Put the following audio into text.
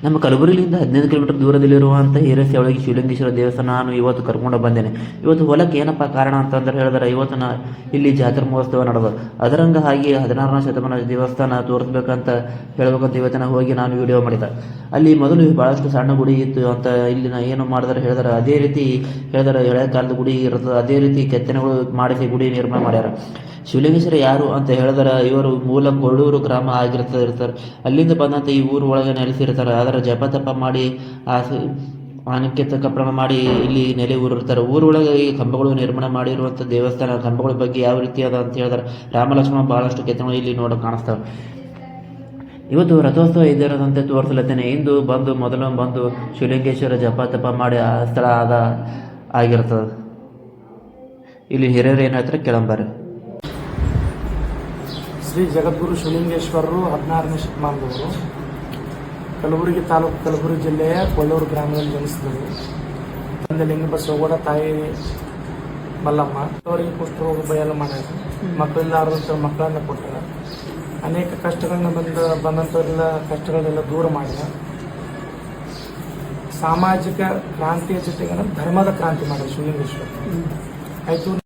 ನಮ್ಮ ಕಲಬುರಗಿಯಿಂದ 15 ಕಿಲೋಮೀಟರ್ ದೂರದಲ್ಲಿರುವಂಥ ಹಿರೇಸೇವಳಗಿ ಶಿವಲಿಂಗೇಶ್ವರ ದೇವಸ್ಥಾನ ನಾನು ಇವತ್ತು ಕರ್ಕೊಂಡು ಬಂದೇನೆ. ಇವತ್ತು ಹೊಲಕ್ಕೆ ಏನಪ್ಪ ಕಾರಣ ಅಂತಂದ್ರೆ ಹೇಳಿದ್ರೆ, ಇವತ್ತು ಇಲ್ಲಿ ಜಾತ್ರಾ ಮಹೋತ್ಸವ ನಡೆದು ಅದರಂಗ ಹಾಗೆ 16ನೇ ಶತಮಾನ ದೇವಸ್ಥಾನ ತೋರಿಸ್ಬೇಕಂತ ಹೇಳ್ಬೇಕಂತ ಇವತ್ತಿನ ಹೋಗಿ ನಾನು ವಿಡಿಯೋ ಮಾಡಿದೆ. ಅಲ್ಲಿ ಮೊದಲು ಭಾಳಷ್ಟು ಸಣ್ಣ ಗುಡಿ ಇತ್ತು ಅಂತ ಇಲ್ಲಿನ ಏನು ಮಾಡಿದ್ರೆ ಹೇಳಿದ್ರೆ, ಅದೇ ರೀತಿ ಹೇಳಿದ್ರೆ ಹಳೆ ಕಾಲದ ಗುಡಿ ಇರ್ತದೆ, ಅದೇ ರೀತಿ ಕೆತ್ತನೆಗಳು ಮಾಡಿಸಿ ಗುಡಿ ನಿರ್ಮಾಣ ಮಾಡ್ಯಾರ. ಶಿವಲಿಂಗೇಶ್ವರ ಯಾರು ಅಂತ ಹೇಳಿದ್ರೆ, ಇವರು ಮೂಲ ಕೊಳ್ಳೂರು ಗ್ರಾಮ ಇರ್ತಾರೆ. ಅಲ್ಲಿಂದ ಬಂದಂಥ ಈ ಊರು ಒಳಗೆ ನೆಲೆಸಿರ್ತಾರೆ. ಅದರ ಜಪ ತಪ ಮಾಡಿ ಆನಕ್ಕೆ ತಕ್ಕ ಮಾಡಿ ಇಲ್ಲಿ ನೆಲೆ ಊರಿರ್ತಾರೆ. ಊರೊಳಗೆ ಈ ಕಂಬಗಳು ನಿರ್ಮಾಣ ಮಾಡಿರುವಂಥ ದೇವಸ್ಥಾನ ಕಂಬಗಳ ಬಗ್ಗೆ ಯಾವ ರೀತಿ ಅದ ಅಂತ ಹೇಳಿದ್ರೆ, ರಾಮಲಕ್ಷ್ಮಣ ಭಾಳಷ್ಟು ಕೆತ್ತನೆಗಳು ಇಲ್ಲಿ ನೋಡೋಕೆ ಕಾಣಿಸ್ತವೆ. ಇವತ್ತು ರಥೋತ್ಸವ ಇದ್ದಿರೋದಂತೆ ತೋರಿಸಲತ್ತೇನೆ. ಇಂದು ಮೊದಲು ಬಂದು ಶಿವಲಿಂಗೇಶ್ವರ ಜಪ ತಪ ಮಾಡಿ ಆ ಸ್ಥಳ ಆಗಿರ್ತದೆ. ಇಲ್ಲಿ ಹಿರಿಯರು ಏನು ಹೇಳ್ತಾರೆ ಕೇಳಂಬಾರೆ. ಶ್ರೀ ಜಗದ್ಗುರು ಶಿವಲಿಂಗೇಶ್ವರರು 16ನೇ ಶತಮಾನದವರು. ಕಲಬುರಗಿ ತಾಲೂಕು, ಕಲಬುರಗಿ ಜಿಲ್ಲೆಯ ಕೊಳ್ಳೂರು ಗ್ರಾಮದಲ್ಲಿ ಜನಿಸಿದರು. ತಂದೆ ಲಿಂಗಬಸವಗೌಡ, ತಾಯಿ ಮಲ್ಲಮ್ಮ. ಅವರಿಗೆ ಕುಷ್ಠರೋಗ ಬಯಲು ಮಾಡ್ಯಾರ. ಮಕ್ಕಳಿಂದ ಮಕ್ಕಳನ್ನ ಕೊಟ್ಟಾರ. ಅನೇಕ ಕಷ್ಟಗಳನ್ನ ಬಂದಂಥವರೆಲ್ಲ ಕಷ್ಟಗಳನ್ನೆಲ್ಲ ದೂರ ಮಾಡಿದ. ಸಾಮಾಜಿಕ ಕ್ರಾಂತಿಯ ಜೊತೆಗೆ ಧರ್ಮದ ಕ್ರಾಂತಿ ಮಾಡಿದ ಶಿವಲಿಂಗೇಶ್ವರ ಆಯಿತು.